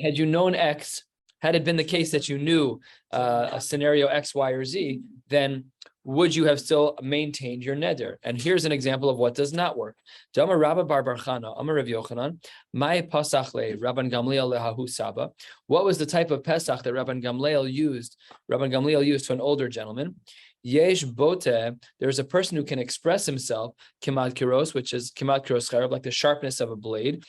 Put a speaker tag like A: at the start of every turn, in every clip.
A: Had you known X, had it been the case that you knew a scenario X, Y, or Z, then would you have still maintained your neder? And here's an example of what does not work. What was the type of Pesach that Rabban Gamliel used to an older gentleman? Yesh bote, there's a person who can express himself, kimad kiros, which is kimad kiros charab, like the sharpness of a blade.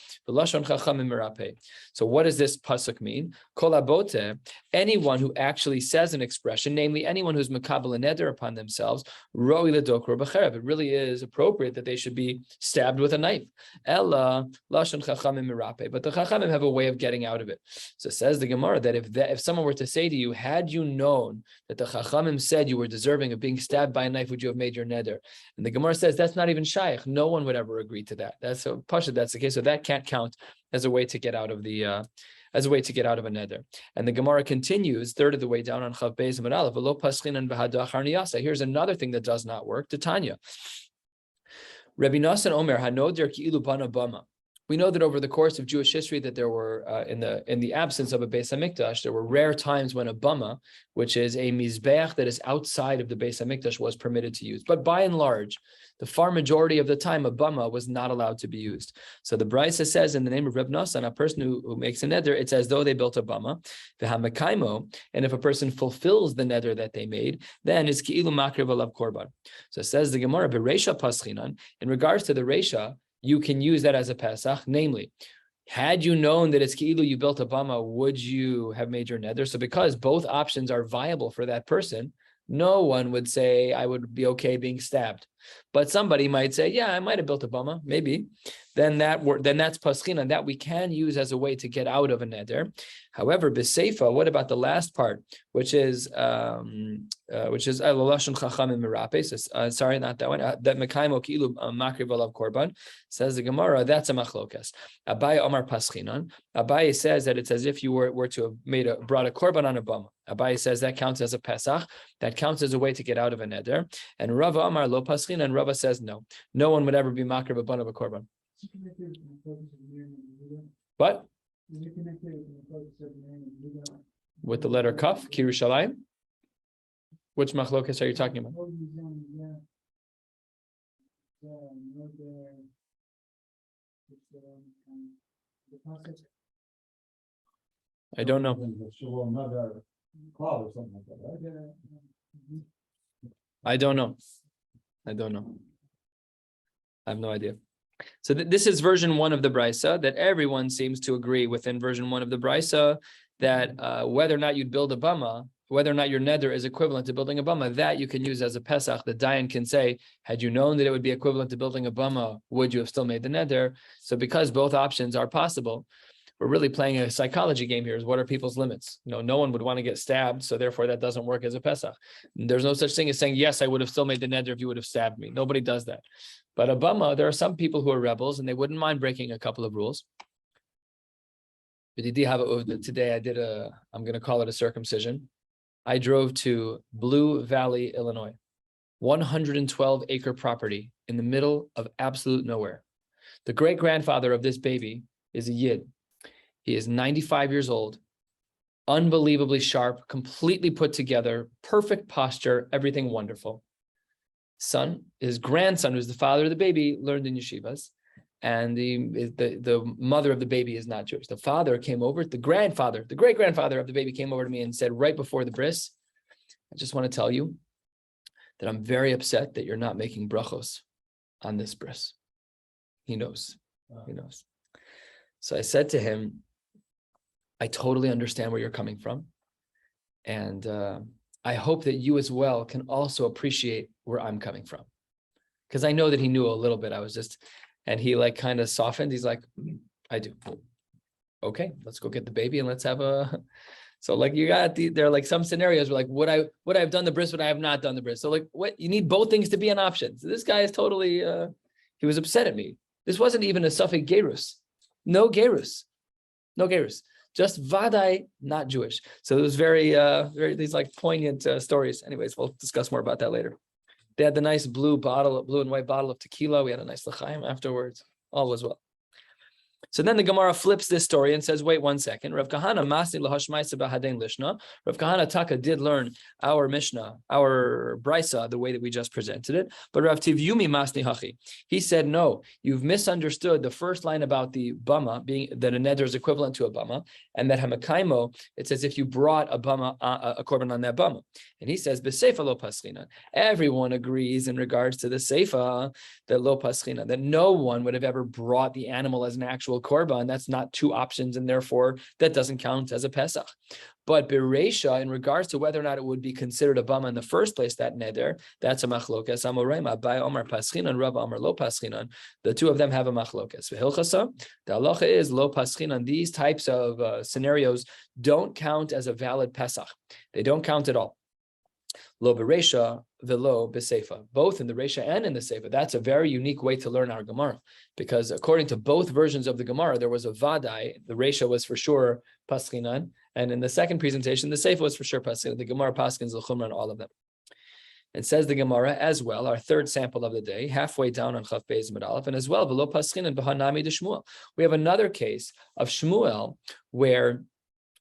A: So what does this pasuk mean? Kol abote, anyone who actually says an expression, namely anyone who's makabel a neder upon themselves, roi ledokro b'cherev. It really is appropriate that they should be stabbed with a knife. Ella lashon chachamim mirape, but the chachamim have a way of getting out of it. So says the Gemara that if someone were to say to you, had you known that the chachamim said you were deserving of being stabbed by a knife, would you have made your neder? And the Gemara says that's not even shaykh. No one would ever agree to that. That's so pasha. That's the case. So that can't count as a way to get out of the as a way to get out of a neder. And the Gemara continues, third of the way down on Chav Beis Amud Aleph, v'lo paschinan b'hadach harniyasa. Here's another thing that does not work. Titania. Rabbi Nasan Omer hanoder ki'ilu bana bama. We know that over the course of Jewish history that there were, in the absence of a Beis HaMikdash, there were rare times when a bama, which is a mizbeach that is outside of the Beis HaMikdash, was permitted to use. But by and large, the far majority of the time, a bama was not allowed to be used. So the Brisa says in the name of Reb Nasan, a person who makes a neder, it's as though they built a bama. And if a person fulfills the neder that they made, then it's ki'ilu makriv alav korban. So it says the Gemara, Bereisha paschinan, in regards to the Reisha, you can use that as a Pesach, namely, had you known that it's ki'ilu you built a bama, would you have made your neder? So because both options are viable for that person, no one would say, I would be okay being stabbed. But somebody might say, yeah, I might have built a bama, maybe. Then that's paschina, that we can use as a way to get out of a neder. However, b'seifa, what about the last part, which is alolashon chachamim mirape? Sorry, not that one. That mekaimo ki'ilu makriv alav korban, says the Gemara. That's a machlokas. Abaye Omar paschinan. Abaye says that it's as if you were to have brought a korban on a bama. Abaye says that counts as a pesach. That counts as a way to get out of a neder. And Rava Amar lo paschina, and Rava says no one would ever be makriv a bun of a korban. What? With the letter kaf, Kirushalayim? Which machlokas are you talking about? I don't know. I don't know. I have no idea. So this is version 1 of the Brisa, that everyone seems to agree within version 1 of the Brisa that whether or not you'd build a bama, whether or not your neder is equivalent to building a bama, that you can use as a Pesach. The Dayan can say, had you known that it would be equivalent to building a bama, would you have still made the neder? So because both options are possible, we're really playing a psychology game here. Is what are people's limits? No one would want to get stabbed, so therefore that doesn't work as a Pesach. There's no such thing as saying, yes, I would have still made the neder if you would have stabbed me. Nobody does that. But a bama, there are some people who are rebels and they wouldn't mind breaking a couple of rules. Today I'm going to call it a circumcision. I drove to Blue Valley, Illinois, 112-acre property in the middle of absolute nowhere. The great-grandfather of this baby is a Yid. He is 95 years old, unbelievably sharp, completely put together, perfect posture, everything wonderful. His grandson, who's the father of the baby, learned in yeshivas, and the mother of the baby is not Jewish. The father came over, the great-grandfather of the baby came over to me and said right before the bris, I just want to tell you that I'm very upset that you're not making brachos on this bris. He knows. So I said to him, I totally understand where you're coming from. And I hope that you as well can also appreciate where I'm coming from. Because I know that he knew a little bit. And he like kind of softened. He's like, I do. Okay, let's go get the baby and let's have a. So like there are like some scenarios where like, would I have done the bris, would I have not done the bris? So like what, you need both things to be an option. So this guy is totally, he was upset at me. This wasn't even a suffix gerus. No gerus. Just vadai, not Jewish. So it was very these like poignant stories. Anyways, we'll discuss more about that later. They had the nice blue and white bottle of tequila. We had a nice l'chaim afterwards. All was well. So then the Gemara flips this story and says, wait 1 second. Rav Kahana Masni Lahashmaisa Bahadein Lishna. Rav Kahana Taka did learn our Mishnah, our Brisa, the way that we just presented it. But Rav Yumi Masni Hachi. He said, no, you've misunderstood the first line about the Bama, being that a neder is equivalent to a Bama, and that Hamakaimo, it's as if you brought a Bama, a korban on that Bama. And he says, B'Seifa lo paschina. Everyone agrees in regards to the Seifa, that lo paschina, that no one would have ever brought the animal as an actual korban. That's not two options, and therefore that doesn't count as a Pesach. But Bereisha, in regards to whether or not it would be considered a bama in the first place, that neder, that's a machlokas. Amoraim, Abai Omar Paschinan, Rav Omar Lo Paschinan. The two of them have a machlokas. V'hilchasa, the halacha is Lo Paschinan. These types of scenarios don't count as a valid Pesach. They don't count at all. Lo Bereisha, velo Beseifa. Both in the Reisha and in the Seifa. That's a very unique way to learn our Gemara, because according to both versions of the Gemara, there was a Vadai. The Reisha was for sure Paschinan, and in the second presentation, the Seifa was for sure Paschinan. The Gemara Paschins L'chumra on all of them. And says the Gemara as well, our third sample of the day, halfway down on Chaf Beis Mid Aleph, and as well, velo Paschinan b'hanami de Shmuel. We have another case of Shmuel where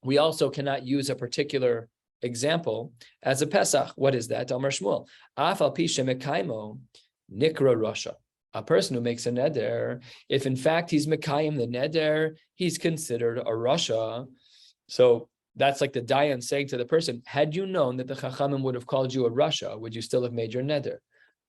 A: we also cannot use a particular example as a Pesach. What is that? Amar Shmuel. Afal pi shemekaimo nikra rasha. A person who makes a neder, if in fact he's mekayim the neder, he's considered a rasha. So that's like the Dayan saying to the person, had you known that the Chachamim would have called you a rasha, would you still have made your neder?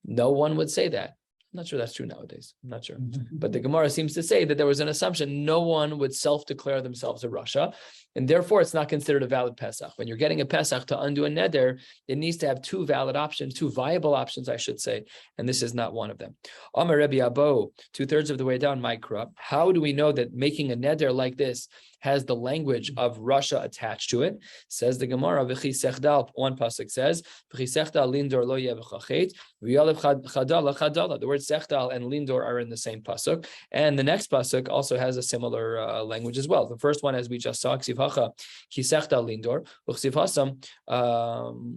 A: No one would say that. I'm not sure that's true nowadays. I'm not sure. But the Gemara seems to say that there was an assumption no one would self-declare themselves a rasha, and therefore it's not considered a valid Pesach. When you're getting a Pesach to undo a neder, it needs to have two valid options, two viable options, I should say, and this is not one of them. Amar Rebbe Abo, 2/3 of the way down, Mikra. How do we know that making a neder like this has the language of rasha attached to it? Says the Gemara, V'chi sechdal, one pasuk says, V'chi sechdal lindor lo yevachachet, v'yalev chadala chadala. The word sechdal and lindor are in the same pasuk, and the next pasuk also has a similar language as well. The first one, as we just saw, ksiv hacha, ki sechdal lindor, v'ksiv hasam,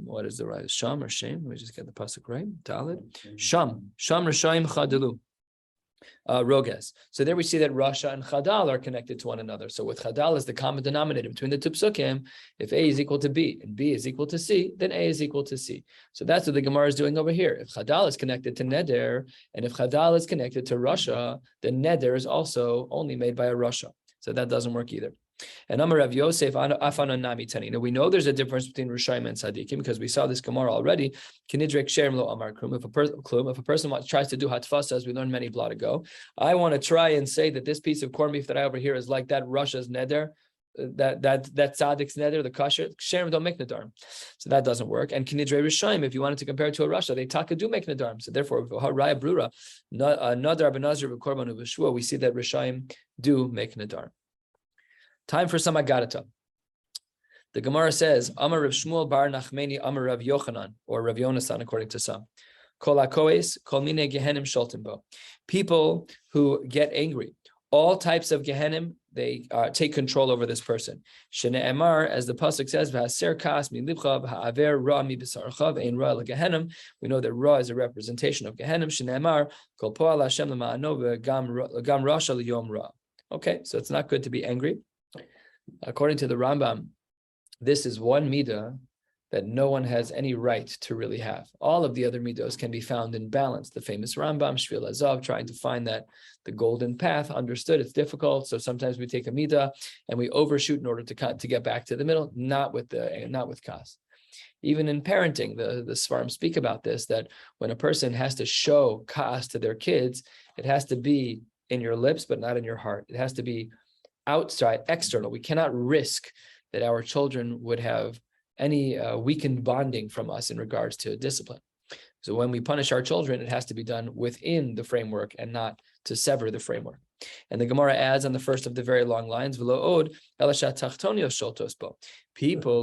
A: what is the right? Sham or shem? Let me just get the pasuk right. Talid. Sham rishayim chadalu. Roges. So there we see that Rasha and Chadal are connected to one another. So with Chadal is the common denominator between the two psukim. If A is equal to B and B is equal to C, then A is equal to C. So that's what the Gemara is doing over here. If Chadal is connected to Neder, and if Chadal is connected to Rasha, then Neder is also only made by a Rasha. So that doesn't work either. And Amar Rav Yosef Afana Nami Tani. Now we know there's a difference between Rishayim and Tzadikim because we saw this Gemara already. Kinidrek Sherem Lo Amar Krum. If a person tries to do Hatfasa, as we learned many blot ago, I want to try and say that this piece of corned beef that I over here is like that Rasha's neder, that Tzaddik's neder, the kasher. Sherem don't make Nedarim, so that doesn't work. And Kinidrek Rishayim, if you wanted to compare it to a Rasha, they taka do make Nedarim. So therefore, Raya Brura, Nadar Benazir V'Korban Uv'Shua, we see that Rishayim do make Nedarim. Time for some Agadata. The Gemara says, Amar Rav Shmuel bar Nachmeni Amar Rav Yochanan, or Rav Yonasan, according to some. Kol hakoes, kol mine gehenim sholtim bo. People who get angry, all types of gehenim, they take control over this person. Shene Emar, as the pasuk says, v'haser kas mi libcha v'ha'aver ra mi b'sarcha v'ein ra legehenim. We know that ra is a representation of gehenim. Shene Emar, kol po'al Hashem l'ma'ano v'gam rasha l'yom ra. Okay, so it's not good to be angry. According to the Rambam, this is one midah that no one has any right to really have. All of the other midos can be found in balance. The famous Rambam, Shvil Azav, trying to find that the golden path, understood it's difficult. So sometimes we take a midah and we overshoot in order to get back to the middle, not with kas. Even in parenting, the Svarim speak about this, that when a person has to show kas to their kids, it has to be in your lips, but not in your heart. It has to be outside, external. We cannot risk that our children would have any weakened bonding from us in regards to discipline. So when we punish our children, it has to be done within the framework and not to sever the framework. And the Gemara adds on the first of the very long lines, people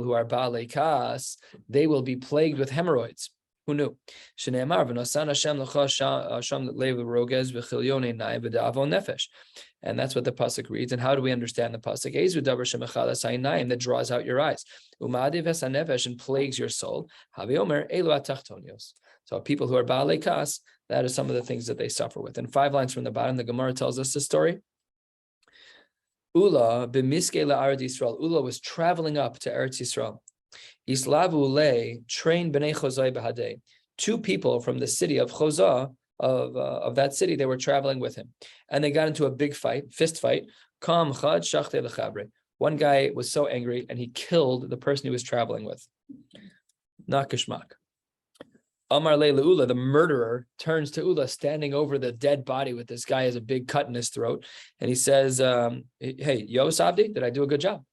A: who are ba'alei kas, they will be plagued with hemorrhoids. Who knew? And that's what the pasuk reads. And how do we understand the pasuk? That draws out your eyes and plagues your soul. So people who are ba'alei kas, that is some of the things that they suffer with. And 5 lines from the bottom, the Gemara tells us the story Ula b'miskei la'aretz Yisrael. Ula was traveling up to Eretz Yisrael. Islavu le train b'nei Chozai b'hadei. 2 people from the city of Chozah, of that city, they were traveling with him. And they got into a big fight, fist fight. Kam chad shachtei lechabre. One guy was so angry and he killed the person he was traveling with. Not kishmak. Amar le Ula, the murderer, turns to Ula standing over the dead body with this guy has a big cut in his throat. And he says, hey, Yo Sabdi, did I do a good job?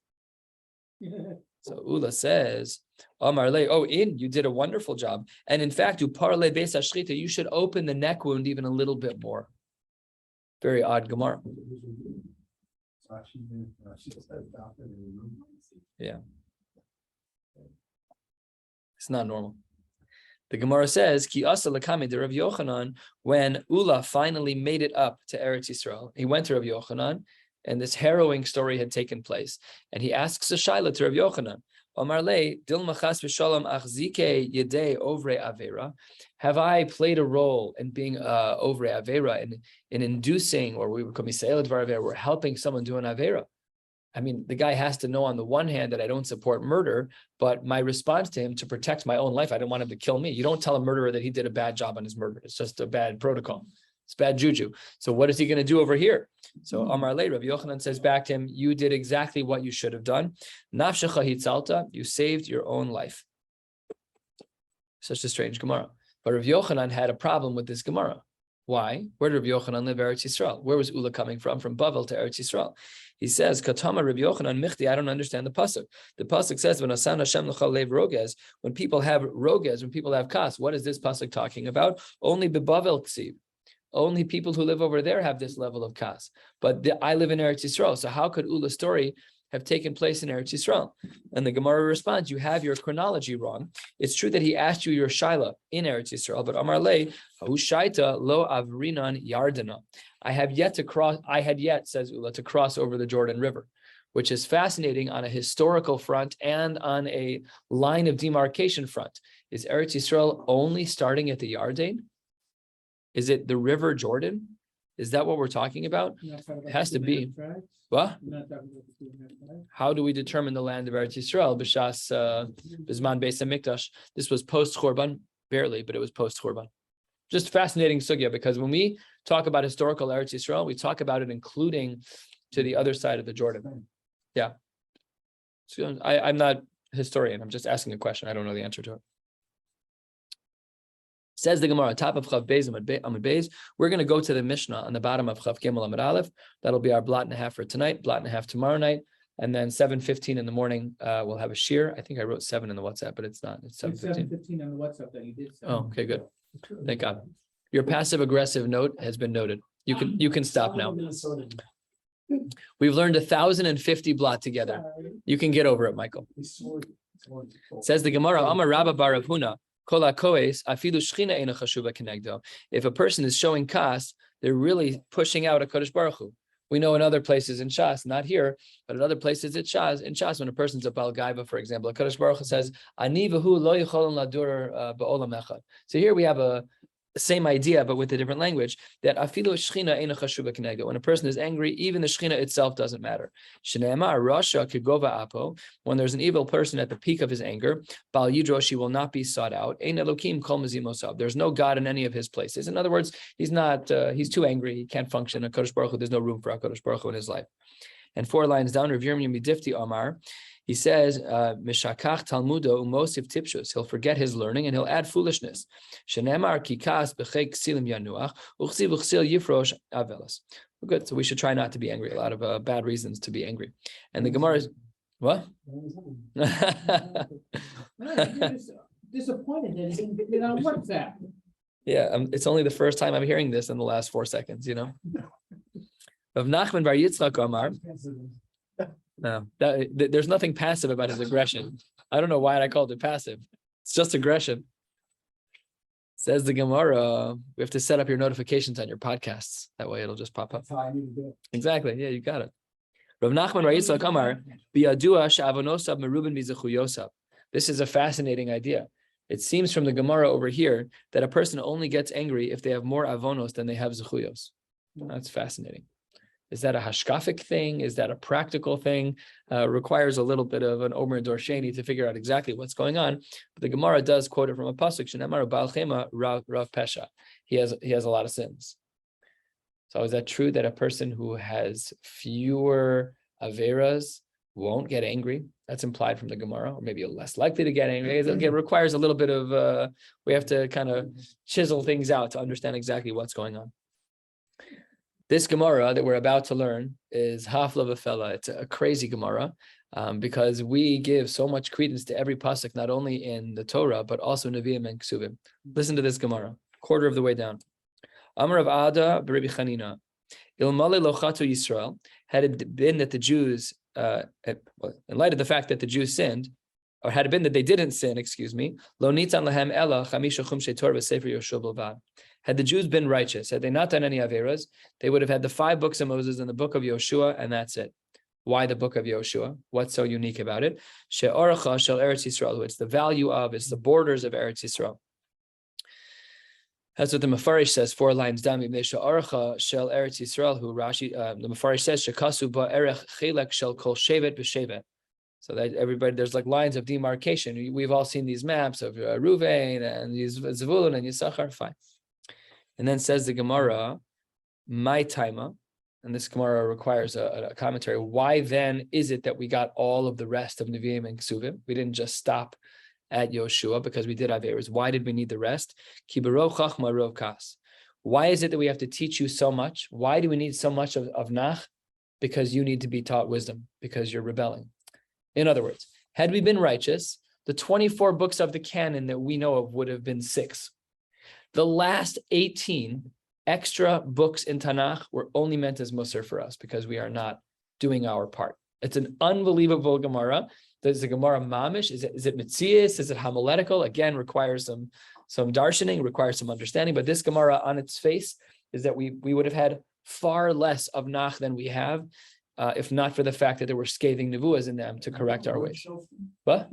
A: So Ula says, Amar le, you did a wonderful job. And in fact, you parle beis hashchita, you should open the neck wound even a little bit more. Very odd Gemara. Yeah. It's not normal. The Gemara says, Ki asa lakame de Rav Yochanan, when Ula finally made it up to Eretz Yisrael, he went to Rav Yochanan, and this harrowing story had taken place. And he asks a shaila to Rav Yochanan, Omar le, dil machas v'shalom achzike yedei ovre avera. Have I played a role in being ovre avera, in inducing, or we would call misayel dvar avera, we're helping someone do an avera? I mean, the guy has to know on the one hand that I don't support murder, but my response to him to protect my own life, I don't want him to kill me. You don't tell a murderer that he did a bad job on his murder. It's just a bad protocol. It's bad juju. So what is he going to do over here? So Amar le, Rabbi Yochanan says back to him, you did exactly what you should have done. Nafshecha hitzalta, you saved your own life. Such a strange Gemara. But Rabbi Yochanan had a problem with this Gemara. Why? Where did Rabbi Yochanan live? Eretz Yisrael. Where was Ula coming from? From Bavel to Eretz Yisrael. He says, Katama Rabbi Yochanan michti, I don't understand the pasuk. The pasuk says, when Asan Hashem l'chal lev roges, when people have roges, when people have kas, what is this pasuk talking about? Only bebavel ksiv. Only people who live over there have this level of kas. But I live in Eretz Yisrael, so how could Ula's story have taken place in Eretz Yisrael? And the Gemara responds, you have your chronology wrong. It's true that he asked you your shaila in Eretz Yisrael, but Amar le, hu shaita lo avrinan yardana. I had yet, says Ula, to cross over the Jordan River, which is fascinating on a historical front and on a line of demarcation front. Is Eretz Yisrael only starting at the Yarden? Is it the River Jordan? Is that what we're talking about? It has to be. What? How do we determine the land of Eretz Yisrael? B'shas Bizman Beis HaMikdash. This was post Churban, barely, but it was post Churban. Just fascinating sugya, because when we talk about historical Eretz Yisrael, we talk about it including to the other side of the Jordan. Yeah. So I'm not a historian. I'm just asking a question. I don't know the answer to it. Says the Gemara, top of Chav Beis Amud Beis, we're going to go to the Mishnah on the bottom of Chav Gimel Amud Aleph. That'll be our blot and a half for tonight, blot and a half tomorrow night, and then 7:15 in the morning we'll have a shiur. I think I wrote 7 in the WhatsApp, but it's not. It's 7:15. 7:15 on the WhatsApp that you did. Oh, okay, good. Thank God. Your passive aggressive note has been noted. You can stop now. We've learned 1,050 blot together. You can get over it, Michael. Says the Gemara, Amar Rabba bar Rav Huna. If a person is showing kas, they're really pushing out a Kodesh Baruch Hu. We know in other places in Shas, not here, but in other places it's Shas. In Shas, when a person's a Baal Gaiva, for example, a Kodesh Baruch Hu says, Ani v'hu lo yicholon ladur ba'olam echad. So here we have a same idea, but with a different language, that afilu shchina eina chashuva kenegdo. When a person is angry, even the shchina itself doesn't matter. Shneimar rasha kegova apo. When there's an evil person at the peak of his anger, bal yidrosh, he will not be sought out. Ein elokim kol mezimosav. There's no God in any of his places. In other words, he's not. He's too angry. He can't function. A Kodesh Baruch Hu, there's no room for a Kodesh Baruch Hu in his life. And 4 lines down, Rav Yirmiyah Midifti Amar. He says, Mishakach Talmudo umosif tipshus. He'll forget his learning and he'll add foolishness. Shenemar kikas b'chei ksilim yanuach uchsi v'chsil yifrosh avelas. Good. So we should try not to be angry. A lot of bad reasons to be angry. And the Gemara is what?
B: Disappointed that he didn't get it on WhatsApp.
A: Yeah, it's only the first time I'm hearing this in the last 4 seconds. You know. Of Nachman bar Yitzchak Amar. No, there's nothing passive about his aggression. I don't know why I called it passive. It's just aggression. Says the Gemara, we have to set up your notifications on your podcasts. That way it'll just pop up.
B: That's how I need to do it.
A: Exactly. Yeah, you got it. Rav Nachman bar Yitzchak Amar, biyadua she'avonosav merubin mizechu yosab. This is a fascinating idea. It seems from the Gemara over here that a person only gets angry if they have more avonos than they have zechuyos. That's fascinating. Is that a hashkafic thing? Is that a practical thing? Requires a little bit of an Omer Dorsheni to figure out exactly what's going on. But the Gemara does quote it from a pasuk. Shenamar Baal Chema Rav Pesha. He has a lot of sins. So is that true that a person who has fewer averas won't get angry? That's implied from the Gemara, or maybe less likely to get angry. It requires a little bit of, we have to kind of chisel things out to understand exactly what's going on. This Gemara that we're about to learn is Hafla V'Fela. It's a crazy Gemara because we give so much credence to every pasuk, not only in the Torah, but also Nevi'im and Ksuvim. Listen to this Gemara, quarter of the way down. Amar of Ada B'Rabbi Chanina, Ilmale Lochatu Yisrael, had it been that the Jews, in light of the fact that the Jews sinned, or had it been that they didn't sin, Lo nitzan lahem ela chamisha chumshei Torah v'sefer Yoshua b'lvad. Had the Jews been righteous, had they not done any averas, they would have had the 5 books of Moses and the book of Yoshua, and that's it. Why the book of Yoshua? What's so unique about it? She'oracha shel Eretz Yisrael. It's the value of, it's the borders of Eretz Yisrael. That's what the Mefarish says, 4 lines down. She'oracha shel Eretz Yisrael, who Rashi, the Mefarish says, shekasu ba'erech chelek shel kol shevet b'shevet. So that everybody, there's like lines of demarcation. We've all seen these maps of Ruvain and Zevulun and Yisachar. Fine. And then says the Gemara, my taima, and this Gemara requires a commentary. Why then is it that we got all of the rest of Nevi'im and Ksuvim? We didn't just stop at Yoshua because we did Averas. Why did we need the rest? Ki b'rov chachma rov kas. Why is it that we have to teach you so much? Why do we need so much of Nach? Because you need to be taught wisdom, because you're rebelling. In other words, had we been righteous, the 24 books of the canon that we know of would have been 6. The last 18 extra books in Tanakh were only meant as Musar for us because we are not doing our part. It's an unbelievable Gemara. Is the Gemara mamish? Is it mitzias? Is it homiletical? Again, requires some darshaning, requires some understanding. But this Gemara on its face is that we would have had far less of Nach than we have, if not for the fact that there were scathing nevuas in them to correct our ways. What?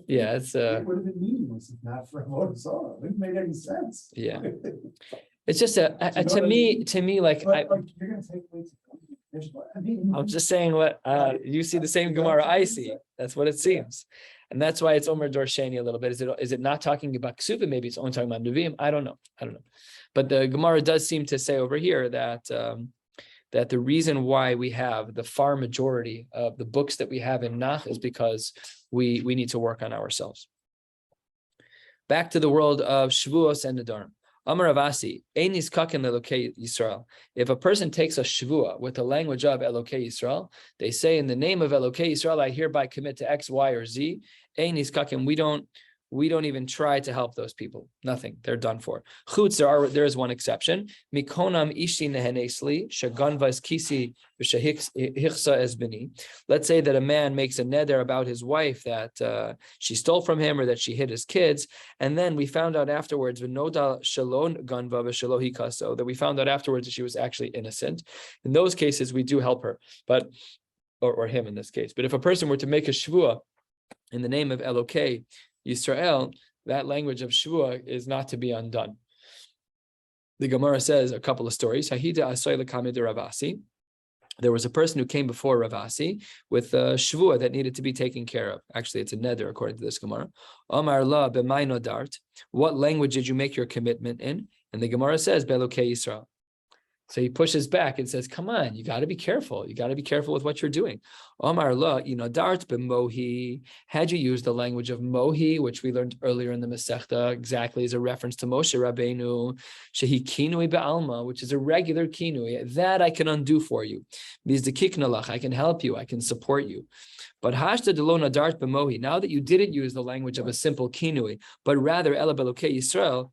A: Yeah, it's
C: It would have been meaningless if not for Avodah Zarah. It wouldn't make any sense.
A: Yeah. It's just to me, like
C: you're gonna take away.
A: I'm just saying what you see the same Gemara I see. That's what it seems. And that's why it's Omer Dorsheni a little bit. Is it not talking about Ksuvim? Maybe it's only talking about Nevi'im. I don't know. But the Gemara does seem to say over here that that the reason why we have the far majority of the books that we have in Nach is because we need to work on ourselves. Back to the world of Shavuos and Nedarim. Amar Avasi, Ein Nizkaken Elokei Yisrael. If a person takes a Shavua with the language of Elokei Yisrael, they say, in the name of Elokei Yisrael, I hereby commit to X, Y, or Z. Ein Nizkaken, we don't even try to help those people. Nothing. They're done for. Chutz, there is one exception. Mikonam ishi nehenesli shaganvas kisi v'shehichsa esbini. Let's say that a man makes a neder about his wife that she stole from him or that she hid his kids, and then we found out afterwards v'noda shalon ganva v'shalohi kaso, that we found out afterwards that she was actually innocent. In those cases, we do help her, but or him in this case. But if a person were to make a shvua in the name of Elokei Yisrael, that language of Shvua is not to be undone. The Gemara says a couple of stories. Hahida asoy l'kamid Ravasi. There was a person who came before Ravasi with a Shvua that needed to be taken care of. Actually, it's a neder according to this Gemara. Amar la b'may nodart. What language did you make your commitment in? And the Gemara says Belokei Yisrael. So he pushes back and says, come on, you got to be careful. You got to be careful with what you're doing. Omar la, dart b'mohi. Had you used the language of mohi, which we learned earlier in the Masechta, exactly as a reference to Moshe Rabbeinu, shehi kinui be'alma, which is a regular kinui, that I can undo for you. Mizdekiknalach, I can help you, I can support you. But hashta delona dart b'mohi, now that you didn't use the language of a simple kinui, but rather ela belokei Yisrael,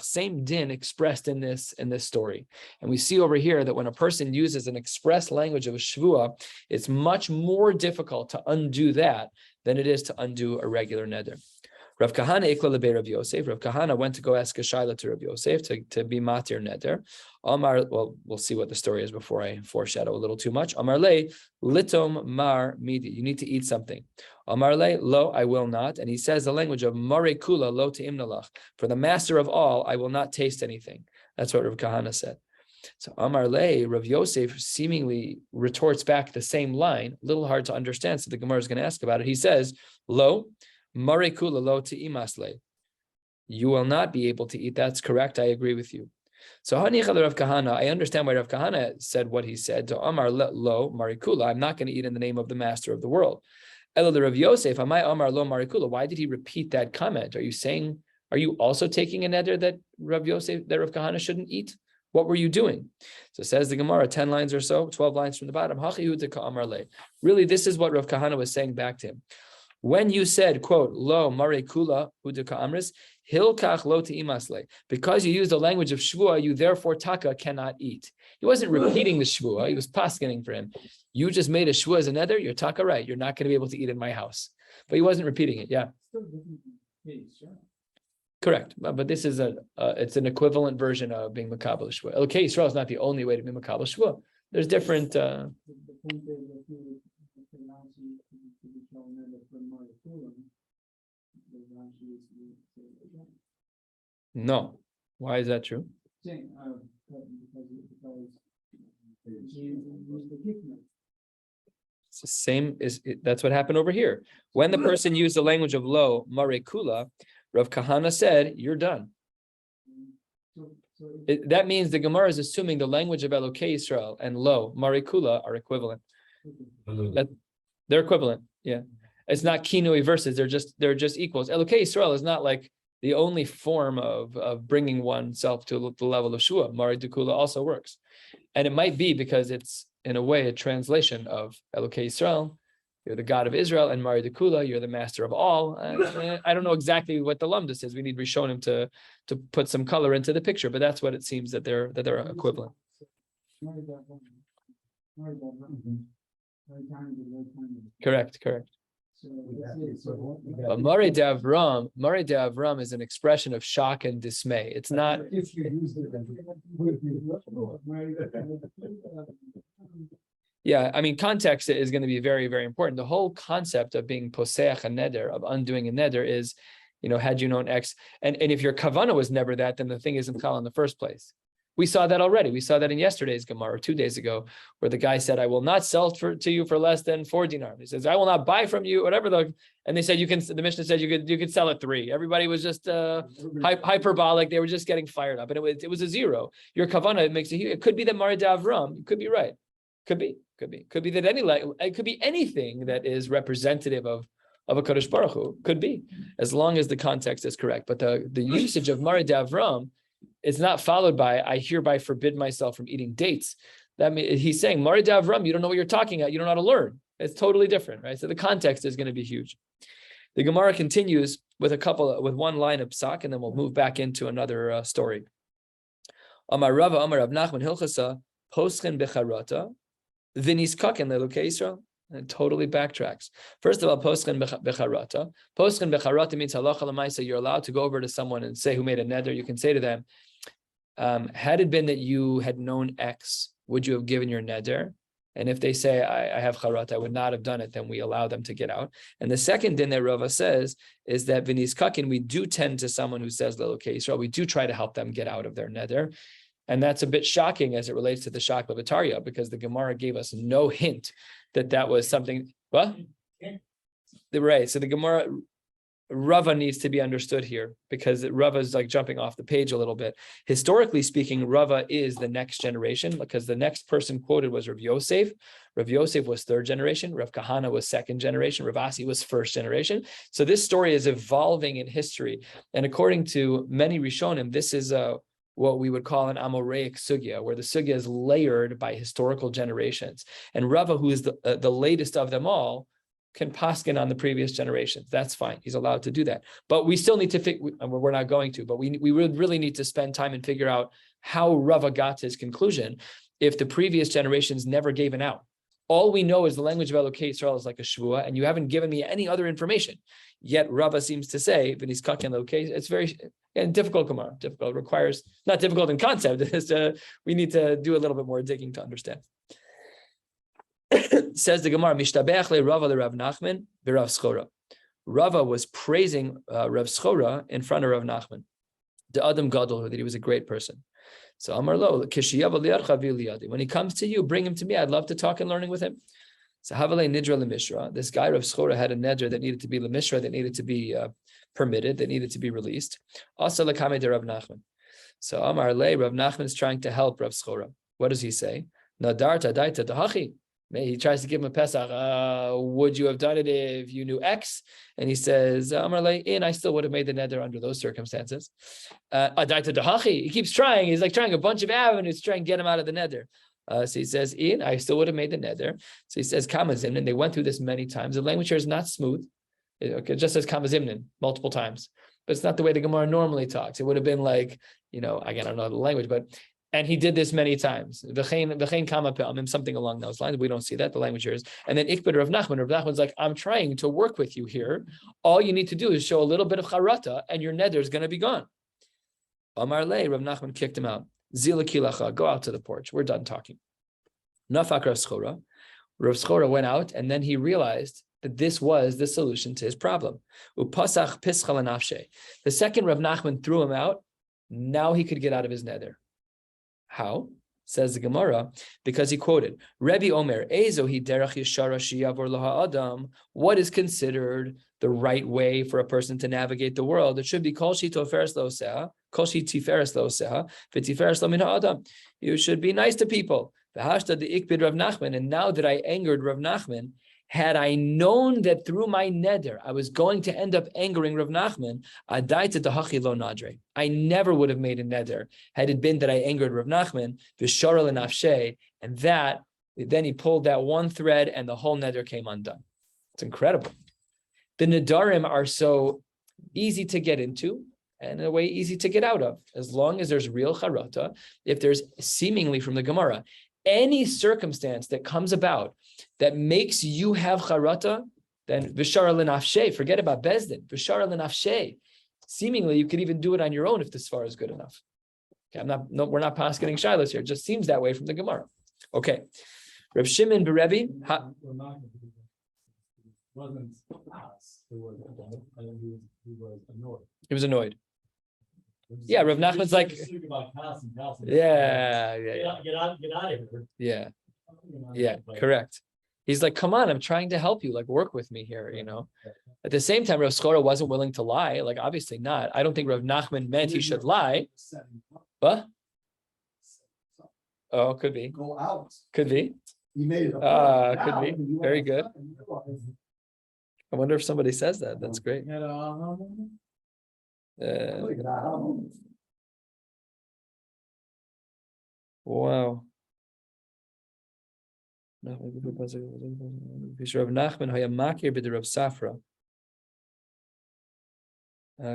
A: same din expressed in this story. And we see over here that when a person uses an express language of a shvua, it's much more difficult to undo that than it is to undo a regular neder. Rav Kahana ikla lebe Rav Yosef. Rav Kahana went to go ask a shaila to Rav Yosef to be matir neder. Amar, well, we'll see what the story is before I foreshadow a little too much. Amar le litom mar midi. You need to eat something. Amar le lo, I will not. And he says the language of mare kula lo te'imnalach. For the master of all, I will not taste anything. That's what Rav Kahana said. So Amar Le, Rav Yosef seemingly retorts back the same line, a little hard to understand. So the Gemara is going to ask about it. He says, Lo, Mare Kula lo to imasle. You will not be able to eat. That's correct. I agree with you. So Hanichal Rav Kahana, I understand why Rav Kahana said what he said. To Amar Lo, Mare Kula, I'm not going to eat in the name of the master of the world. Elo the Rav Yosef, Amai Amar Lo Mare Kula. Why did he repeat that comment? Are you also taking a neder that Rav Kahana shouldn't eat? What were you doing? So says the Gemara, 10 lines or so, 12 lines from the bottom. Really, this is what Rav Kahana was saying back to him. When you said, quote, lo mare kula hudika amris, hilkach lo imasle, because you used the language of shvua, you therefore taka cannot eat. He wasn't repeating the shvua, he was paskening for him. You just made a shvua as a neder, you're taka right, you're not going to be able to eat in my house. But he wasn't repeating it, yeah. Correct, but this is it's an equivalent version of being makabel shvua. Okay, Yisrael is not the only way to be makabel shvua. There's different. No, why is that true? It's the same. That's what happened over here. When the person used the language of lo mare kula, Rav Kahana said, "You're done." That means the Gemara is assuming the language of Elokei Yisrael and lo mare kula are equivalent. They're equivalent. Yeah, it's not kinui verses. They're just equals. Elokei Yisrael is not like the only form of bringing oneself to the level of shua. Mare Kula also works, and it might be because it's in a way a translation of Elokei Yisrael. You're the God of Israel, and Mari Kula, you're the master of all. I don't know exactly what the lumdus is. We need Rishonim to put some color into the picture, but that's what it seems that they're equivalent. Correct. But Mari de Avram is an expression of shock and dismay. It's not.
C: If you use it,
A: Yeah, I mean, context is going to be very, very important. The whole concept of being poseach a neder, of undoing a neder, is, had you known X, and if your kavana was never that, then the thing isn't kal in the first place. We saw that already. We saw that in yesterday's Gemara, or 2 days ago, where the guy said, "I will not sell to you for less than 4 dinars." He says, "I will not buy from you," whatever and they said you can. The Mishnah said you could sell at 3. Everybody was just hyperbolic. They were just getting fired up, and it was a 0. Your kavana it could be the Mari de Avram. You could be right. Could be that it could be anything that is representative of a Kadosh Baruch Hu. Could be, as long as the context is correct. But the usage of Mari de Avram is not followed by I hereby forbid myself from eating dates. That means he's saying Mari de Avram, you don't know what you're talking about. You don't know how to learn. It's totally different, right? So the context is going to be huge. The Gemara continues with one line of psak, and then we'll move back into another story. Amar Rava, Amar Rav Nachman Hilchasa, Poschen becharata. V'niskaken leLokei Yisrael, and it totally backtracks. First of all, poschen becharata. Poschen becharata means halacha l'maisa. You're allowed to go over to someone and say who made a neder. You can say to them, had it been that you had known X, would you have given your neder? And if they say I have charata, I would not have done it, then we allow them to get out. And the second din that Rava says is that v'niskaken, we do tend to someone who says leLokei Yisrael. We do try to help them get out of their neder. And that's a bit shocking as it relates to the Shak Levataria, because the Gemara gave us no hint that was something. What? Right. So the Gemara, Rava needs to be understood here, because Rava is like jumping off the page a little bit. Historically speaking, Rava is the next generation, because the next person quoted was Rav Yosef. Rav Yosef was 3rd generation. Rav Kahana was 2nd generation. Rav Asi was 1st generation. So this story is evolving in history. And according to many Rishonim, this is what we would call an Amoreic sugya, where the sugya is layered by historical generations. And Rava, who is the latest of them all, can paskin on the previous generations. That's fine. He's allowed to do that. But we still need to we're not going to, but we would really need to spend time and figure out how Rava got to his conclusion if the previous generations never gave an out. All we know is the language of Elokei Yisrael is like a shvua, and you haven't given me any other information. Yet Rava seems to say, "V'niskaken Elokei." It's very difficult Gemara. Difficult, requires, not difficult in concept. We need to do a little bit more digging to understand. Says the Gemara, "Mishtabech le Rava le Rav Nachman b'Rav Schora." Rava was praising Rav Schora in front of Rav Nachman, the Adam Gadol, that he was a great person. So Amar Lo, when he comes to you, bring him to me. I'd love to talk and learning with him. So Havalei Nidra Lemishra. This guy Rav Schora had a nedra that needed to be Lemishra, that needed to be permitted, that needed to be released. Also Lekame de Rav Nachman. So Amar Le, Rav Nachman is trying to help Rav Schora. What does he say? Nadarta daita dahachi. He tries to give him a Pesach. Would you have done it if you knew X? And he says, Amar Le, I still would have made the neder under those circumstances. Daita dahachi. He keeps trying. He's like trying a bunch of avenues to try and get him out of the neder. So he says, I still would have made the neder. So he says, Kamazimnin, and they went through this many times. The language here is not smooth. It just says Kamazimnin multiple times. But it's not the way the Gemara normally talks. It would have been like, again, I don't know the language, but, and he did this many times. V'chein kama pe'amim, something along those lines. We don't see that. The language here is. And then Ikbid Rav Nachman. Rav Nachman's like, I'm trying to work with you here. All you need to do is show a little bit of charata and your neder is going to be gone. Amar Le, Rav Nachman kicked him out. Zila kilacha, go out to the porch. We're done talking. Nafak Rav Schora. Rav Schora went out, and then he realized that this was the solution to his problem. Upasach pischal nafshe. The second Rav Nachman threw him out, now he could get out of his neder. How? Says the Gemara, because he quoted Rebbe Omer, Ezohi derech yeshara sheyavor laha adam. What is considered the right way for a person to navigate the world? It should be kol shi toferes lo seha, kol shi tiferes lo seha, v'tiferes lo min ha'adam. You should be nice to people. V'hashta de ikbid Rav Nachman. And now that I angered Rav Nachman, had I known that through my neder I was going to end up angering Rav Nachman, adaita dahachi lo nadre. I never would have made a neder had it been that I angered Rav Nachman, v'shara l'nafshe, and that then he pulled that one thread and the whole neder came undone. It's incredible. The Nedarim are so easy to get into and in a way easy to get out of, as long as there's real charata. If there's seemingly from the Gemara any circumstance that comes about that makes you have charata, then v'shara l'nafshe, forget about bezdin, v'shara l'nafshe. Seemingly, you could even do it on your own if the svara is good enough. Okay, we're not paskening shilas here. It just seems that way from the Gemara. Okay, Reb Shimon Berebi.
C: Wasn't us who was he was annoyed.
A: He was annoyed. Yeah, Rav Nachman's like, yeah.
C: Get out of here.
A: Yeah, correct. He's like, come on, I'm trying to help you, like work with me here, At the same time, Rav Schora wasn't willing to lie, like obviously not. I don't think Rav Nachman meant he should lie. What? Oh, could be.
C: Go out.
A: Could be.
C: He made it.
A: Could be. Very good. I wonder if somebody says that. That's great. Wow.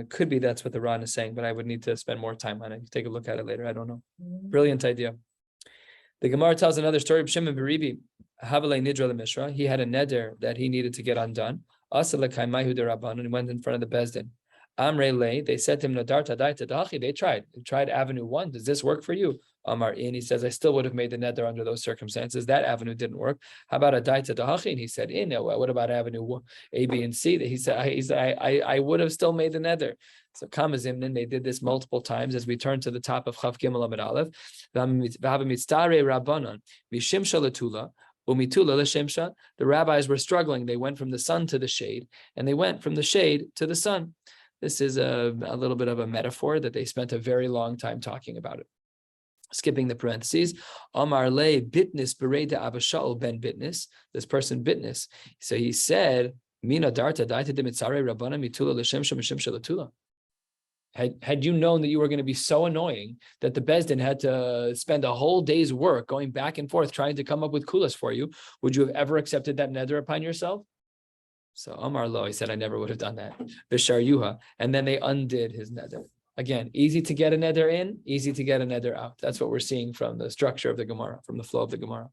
A: Could be that's what the Ran is saying, but I would need to spend more time on it. Take a look at it later. I don't know. Brilliant idea. The Gemara tells another story of Shimon Beribi. Havalei Nidra Lemishra. He had a neder that he needed to get undone. Asa lekaimahu derabbanan, and he went in front of the bezdin. Amre le, they said to him, Nadarta daita dachi. They tried avenue one. Does this work for you? Amar in, he says, I still would have made the neder under those circumstances. That avenue didn't work. How about a daita dachi? And he said, what about avenue A, B, and C? That he said, I would have still made the neder. So Kamazimnin, they did this multiple times as we turn to the top of Chav Gimel Amid Aleph. V'habamitztare rabbanan v'shimsha letula. The rabbis were struggling. They went from the sun to the shade, and they went from the shade to the sun. This is a little bit of a metaphor that they spent a very long time talking about it. Skipping the parentheses, Amar le bitnis bereda Abashal ben bitnis. This person bitnis. So he said, Mina darta daita dimitzare rabbana mitula l'shem shemshim shalatula. Had you known that you were going to be so annoying that the Bezdin had to spend a whole day's work going back and forth trying to come up with kulas for you, would you have ever accepted that neder upon yourself? So Amar Lo, he said, I never would have done that. Vishar Yuha. And then they undid his neder. Again, easy to get a neder in, easy to get a neder out. That's what we're seeing from the structure of the Gemara, from the flow of the Gemara.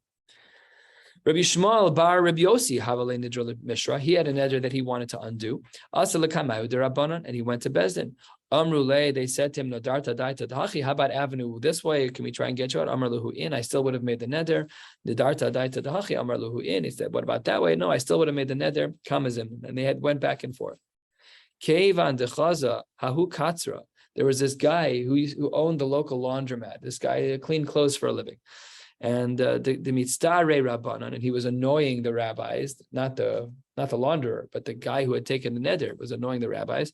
A: Rabbi Shmuel bar Rabbi Yossi Havalei Nidra Mishra. He had a neder that he wanted to undo. Asa lekamayu derabbanan, and he went to Bezdin. Amrulei, they said to him, Nadarta daita dachi. How about avenue this way? Can we try and get you out? Amar luhu in. I still would have made the neder. Nadarta daita dachi. Amar luhu in. He said, what about that way? No, I still would have made the neder. Kamazim, and they went back and forth. Kevan dechaza hahu katzra. There was this guy who owned the local laundromat. This guy cleaned clothes for a living. And the mitzdarei rabbanon, and he was annoying the rabbis, not the launderer, but the guy who had taken the neder was annoying the rabbis.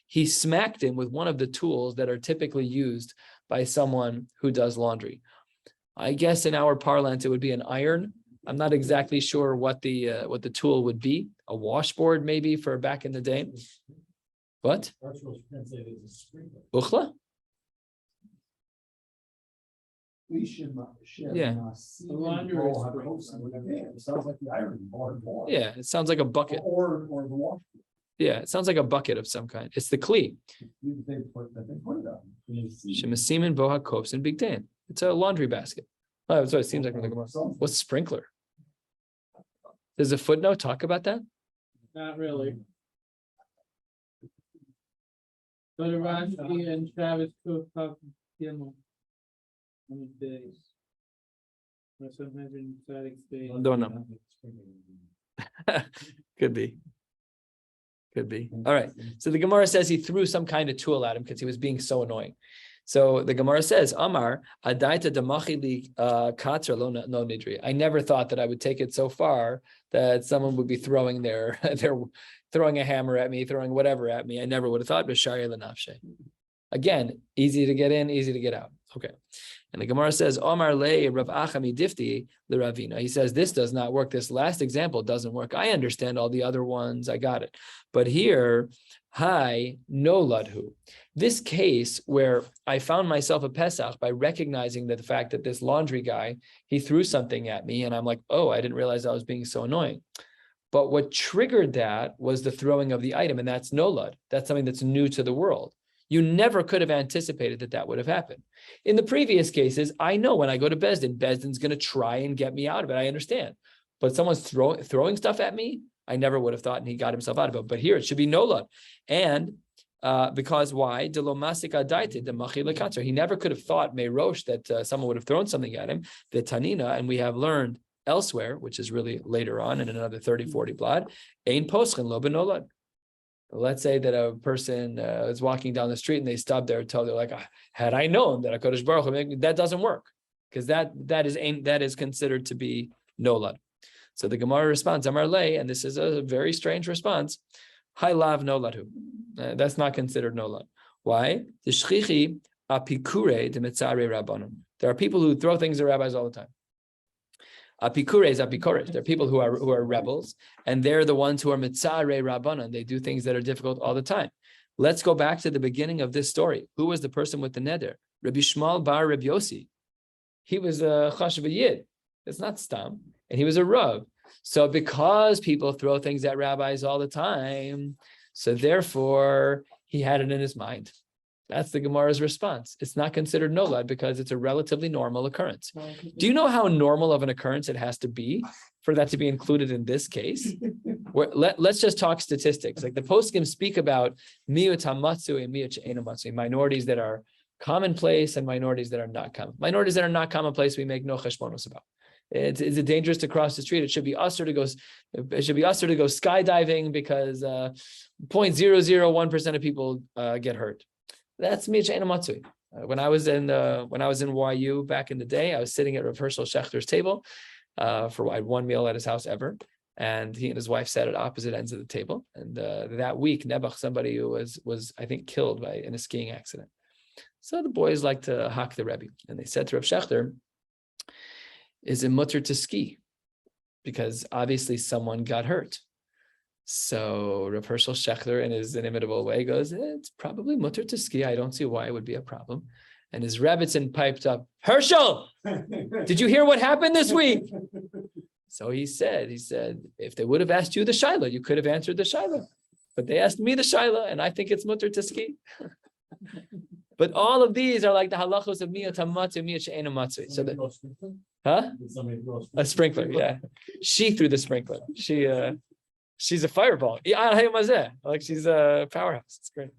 A: He smacked him with one of the tools that are typically used by someone who does laundry. I guess in our parlance it would be an iron. I'm not exactly sure what the tool would be. A washboard maybe for back in the day. What? Uchla? Yeah.
C: Sounds like the iron board.
A: Yeah, it sounds like a bucket.
C: Or the wash.
A: Yeah, it sounds like a bucket of some kind. It's the kli. Shemasimin boha kops and big dan. It's a laundry basket. Oh, that's what it seems like. What's sprinkler? Does a footnote talk about that?
B: Not really. But Rashi and Travis Cook talk Gimel on the days. Or sometimes in Tzaddik stage.
A: Don't know. Could be. All right. So the Gemara says he threw some kind of tool at him because he was being so annoying. So the Gemara says, Amar, Adaita Damachili Katzer lo nidri. I never thought that I would take it so far that someone would be throwing throwing a hammer at me, throwing whatever at me. I never would have thought, B'shari l'nafshe. Again, easy to get in, easy to get out. Okay. And the Gemara says, Omar le Rav Achami difti l'Ravina. He says, this does not work. This last example doesn't work. I understand all the other ones. I got it. But here, hi, no ladhu. This case where I found myself a Pesach by recognizing that the fact that this laundry guy, he threw something at me and I'm like, oh, I didn't realize I was being so annoying. But what triggered that was the throwing of the item, and that's no lud. That's something that's new to the world. You never could have anticipated that would have happened. In the previous cases, I know when I go to Besdin's going to try and get me out of it. I understand. But someone's throwing stuff at me, I never would have thought, and he got himself out of it. But here it should be no lud. And because why? He never could have thought Meirosh that someone would have thrown something at him. The Tanina, and we have learned elsewhere, which is really later on in another 30, 40 blad, Ein Poschen lo benolad. Let's say that a person is walking down the street and they stop there until they're like, had I known that HaKadosh Baruch Hu, that doesn't work, because that is considered to be nolad. So the Gemara responds, Amar le, and this is a very strange response. Hai lav noladhu. That's not considered nolad. Why? The shchichi apikure de mitzare rabbanim. There are people who throw things at rabbis all the time. Apikure is apikorish. They're people who are rebels, and they're the ones who are mitzare rabbanan. They do things that are difficult all the time. Let's go back to the beginning of this story. Who was the person with the neder? Rabbi Shmuel bar Rabbi Yossi. He was a chashuv yid. It's not stam, and he was a rav. So because people throw things at rabbis all the time, so therefore he had it in his mind. That's the Gemara's response. It's not considered nolad because it's a relatively normal occurrence. Do you know how normal of an occurrence it has to be for that to be included in this case? Let's just talk statistics. Like the poskim speak about miut hamatzu and miut she'eino matzu, minorities that are commonplace and minorities that are not common. Minorities that are not commonplace, we make no cheshbonos about. Is it dangerous to cross the street? It should be usher to go. It should be usher to go skydiving because 0.001% of people get hurt. That's miut she'eino matzu. When I was in YU back in the day, I was sitting at Rav Herschel Schechter's table for I had one meal at his house ever, and he and his wife sat at opposite ends of the table. And that week, Nebuch, somebody who was I think killed in a skiing accident. So the boys like to hack the Rebbe, and they said to Rav Schechter, "Is it mutter to ski?" Because obviously someone got hurt. So Rav Herschel Schechter, in his inimitable way, goes, "It's probably mutter to ski. I don't see why it would be a problem." And his Rebbitzin piped up, "Herschel, did you hear what happened this week?" So he said, if they would have asked you the shaila, you could have answered the shaila. But they asked me the shaila, and I think it's mutter to ski. But all of these are like the halachos of miut hamatzu, miut she'eino matzu. So a sprinkler, yeah. She threw the sprinkler. She's a fireball. Like she's a powerhouse. It's great.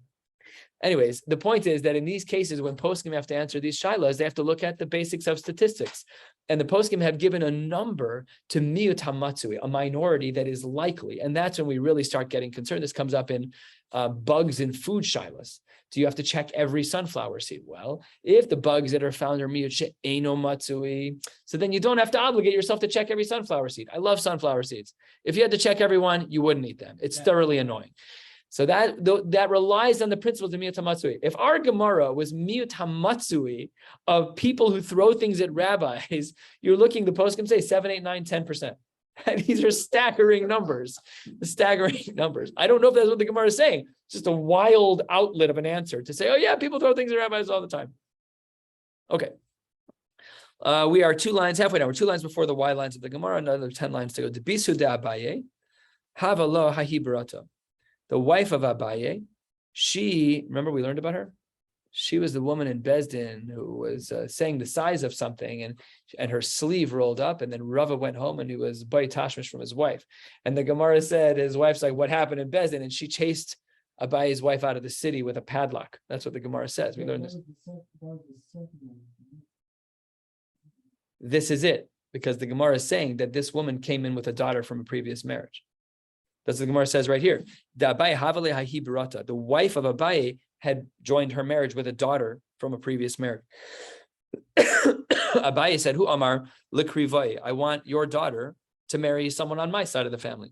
A: Anyways, the point is that in these cases, when poskim have to answer these shilas, they have to look at the basics of statistics. And the poskim have given a number to miut hamatzui, a minority that is likely. And that's when we really start getting concerned. This comes up in bugs in food shilas. Do you have to check every sunflower seed? Well, if the bugs that are found are miut she'eino matzui, so then you don't have to obligate yourself to check every sunflower seed. I love sunflower seeds. If you had to check every one, you wouldn't eat them. It's thoroughly annoying. So that relies on the principles of miut hamatzui. If our Gemara was miut hamatzui of people who throw things at rabbis, you're looking, the poskim say 7, 8, 9, 10%. And these are staggering numbers. I don't know if that's what the Gemara is saying. It's just a wild outlet of an answer to say, oh yeah, people throw things at rabbis all the time. Okay. We are 2 lines halfway down. We're 2 lines before the Y lines of the Gemara, another 10 lines to go. To Bisu de Abaye, Hava lo hahibrata. The wife of Abaye, remember we learned about her? She was the woman in Bezdin who was saying the size of something, and her sleeve rolled up, and then Rava went home and he was bay tashmish from his wife. And the Gemara said, his wife's like, what happened in Bezdin? And she chased Abaye's wife out of the city with a padlock. That's what the Gemara says. We learned this. This is it, because the Gemara is saying that this woman came in with a daughter from a previous marriage. That's what the Gemara says right here. The wife of Abaye had joined her marriage with a daughter from a previous marriage. Abaye said, "Hu Amar Likrivai, I want your daughter to marry someone on my side of the family."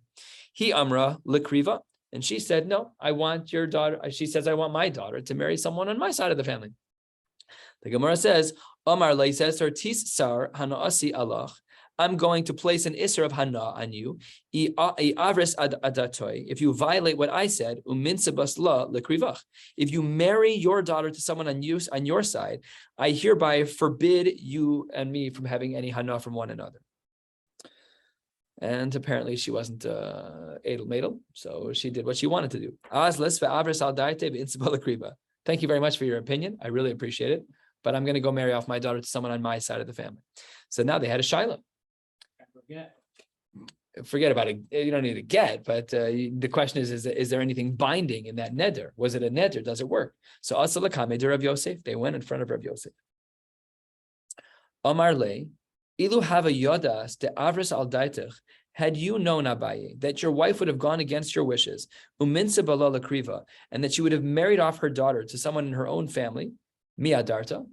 A: He Amra Likriva, and she said, "No, I want your daughter." She says, "I want my daughter to marry someone on my side of the family." The Gemara says, "Amar Lei says, Tis Sar Hanaasi Allah. I'm going to place an isser of hana on you. If you violate what I said, if you marry your daughter to someone on your side, I hereby forbid you and me from having any hana from one another." And apparently she wasn't edel madel, so she did what she wanted to do. Thank you very much for your opinion. I really appreciate it. But I'm going to go marry off my daughter to someone on my side of the family. So now they had a shiloh. Forget about it. You don't need to get, but the question is there anything binding in that neder? Was it a neder? Does it work? So Asa Lakame de Rav Yosef, they went in front of Rav Yosef. Amar le, ilu hava yodas de avris al daitich. Had you known, Abaye, that your wife would have gone against your wishes, uminsa bala lakriva, and that she would have married off her daughter to someone in her own family, miadarta,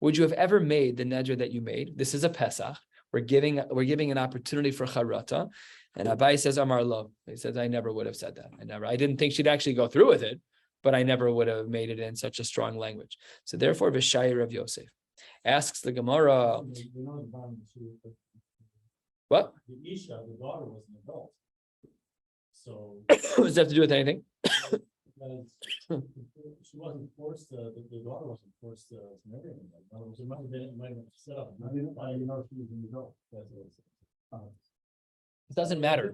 A: would you have ever made the neder that you made? This is a Pesach. We're giving an opportunity for charata, and Abaye says Amar lo. He says, I never would have said that. I didn't think she'd actually go through with it, but I never would have made it in such a strong language. So therefore, V'shayir of Yosef asks the Gemara. What?
C: The Isha, the daughter, was an adult. So
A: does that have to do with anything?
C: She wasn't forced to, the daughter wasn't forced to marry him. In other words, it might have set up. I mean, you know, she was an adult.
A: It doesn't matter.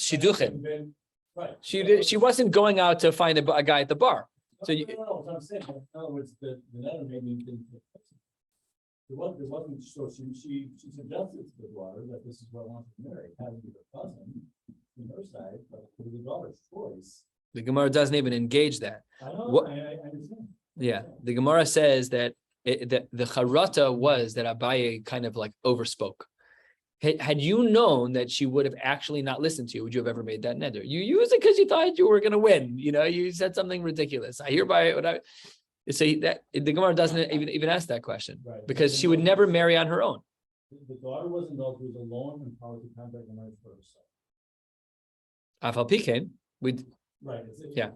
C: Shidduchim. Right.
A: She wasn't going out to find a guy at the bar. So
C: no, what I'm saying. In other words, the Nedarim maybe didn't. It wasn't. So she suggested to the daughter that this is what I want to marry. It had to be her cousin on her side, but it was the daughter's choice.
A: The Gemara doesn't even engage that.
C: I know. I understand.
A: Yeah, the Gemara says that the charata was that Abaye kind of like overspoke. Had you known that she would have actually not listened to you, would you have ever made that neder? You used it because you thought you were going to win. You know, you said something ridiculous. I hereby what I say that the Gemara doesn't even ask that question, right, because she would never marry on her own.
C: The daughter was an adult who was alone and empowered to contact the marriage for herself.
A: Afal Pikein,
C: right.
A: Yeah,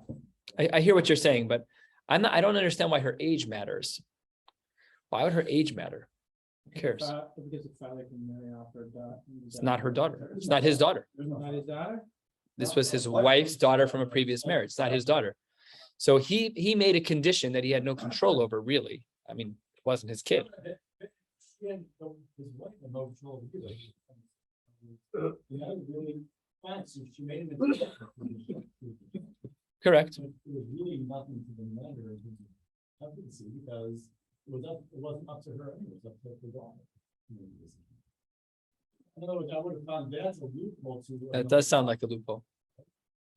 A: I hear what you're saying, but I don't understand why her age matters. Why would her age matter? Who cares?
B: Because the father can marry off her daughter.
A: It's not her daughter. It's not his daughter.
B: Not his daughter?
A: This was his wife's daughter from a previous marriage. It's not his daughter. So he made a condition that he had no control over, really. I mean, it wasn't his kid.
C: His wife had no control over she made him.
A: Correct.
C: It was really nothing to the matter in terms of efficacy because it wasn't up to her anyway. It was up to the daughter. In other words, I would have found that's a loophole to.
A: That does sound like a loophole.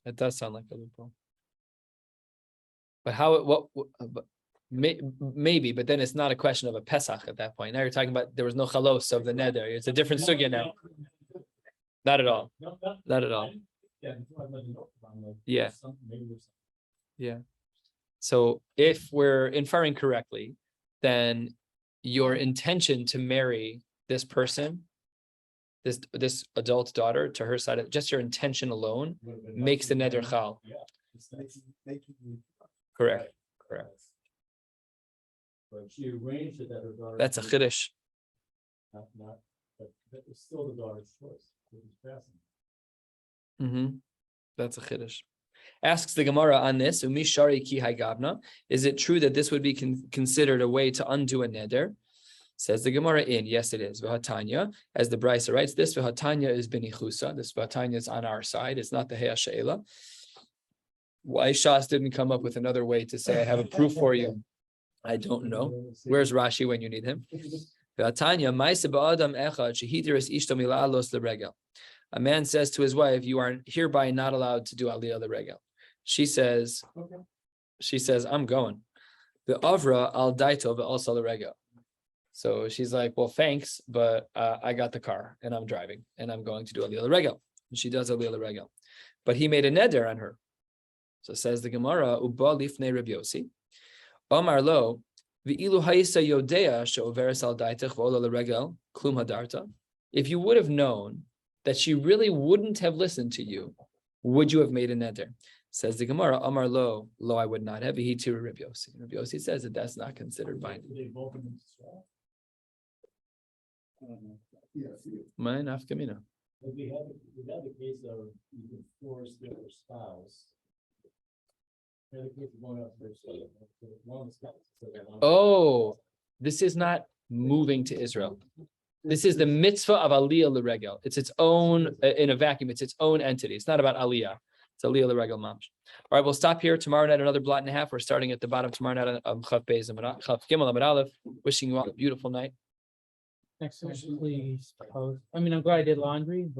A: That does sound like a loophole. But how? Maybe, but then it's not a question of a Pesach at that point. Now you're talking about there was no chalos of the neder. It's a different sugya now. Not at all. Not at all. Yeah. Yeah. So if we're inferring correctly, then your intention to marry this person, this adult daughter to her side, just your intention alone makes the neder chal. Correct.
C: But she arranged it that her daughter.
A: That's a chiddush.
C: But it's still the daughter's choice. Which is fascinating.
A: That's a chiddush. Asks the Gemara on this, Umi shari ki gavna. Is it true that this would be considered a way to undo a neder? Says the Gemara yes, it is. V'hatanya, as the Brisa writes, this v'hatanya is benichusa. This v'hatanya is on our side. It's not the Heya She'ela. Why Shas didn't come up with another way to say, I have a proof for you, I don't know. Where's Rashi when you need him? V'hatanya, ma'aseh ba'adam echad shehidiris ishto mila'alos l'regel. A man says to his wife, you are hereby not allowed to do aliyah l'regel. She says, I'm going. The avra al daito ve'alsa l'regel. So she's like, well, thanks, but I got the car and I'm driving and I'm going to do aliyah l'regel. And she does aliyah l'regel. But he made a neder on her. So says the Gemara, uba lifnei Rabbi Yossi. Omar lo, v'ilu ha'isa yodea she'overes al daitech v'ola l'regel klum hadarta. If you would have known that she really wouldn't have listened to you, would you have made a neder? Says the Gemara, Amar lo, I would not have. He to Rabbi Yossi. Rabbi Yossi says that that's not considered binding. Mine afkamina.
C: We have the case of you can force their spouse. We have the case of going out to one spouse.
A: Oh, this is not moving to Israel. This is the mitzvah of aliyah l'regel. It's its own, in a vacuum, it's its own entity. It's not about aliyah. It's aliyah l'regel mamash. All right, we'll stop here. Tomorrow night, another blot and a half. We're starting at the bottom tomorrow night of Chav Beis and Chav Gimel Amud Aleph. Wishing you all a beautiful night.
B: Next time, please post. I mean, I'm glad I did laundry.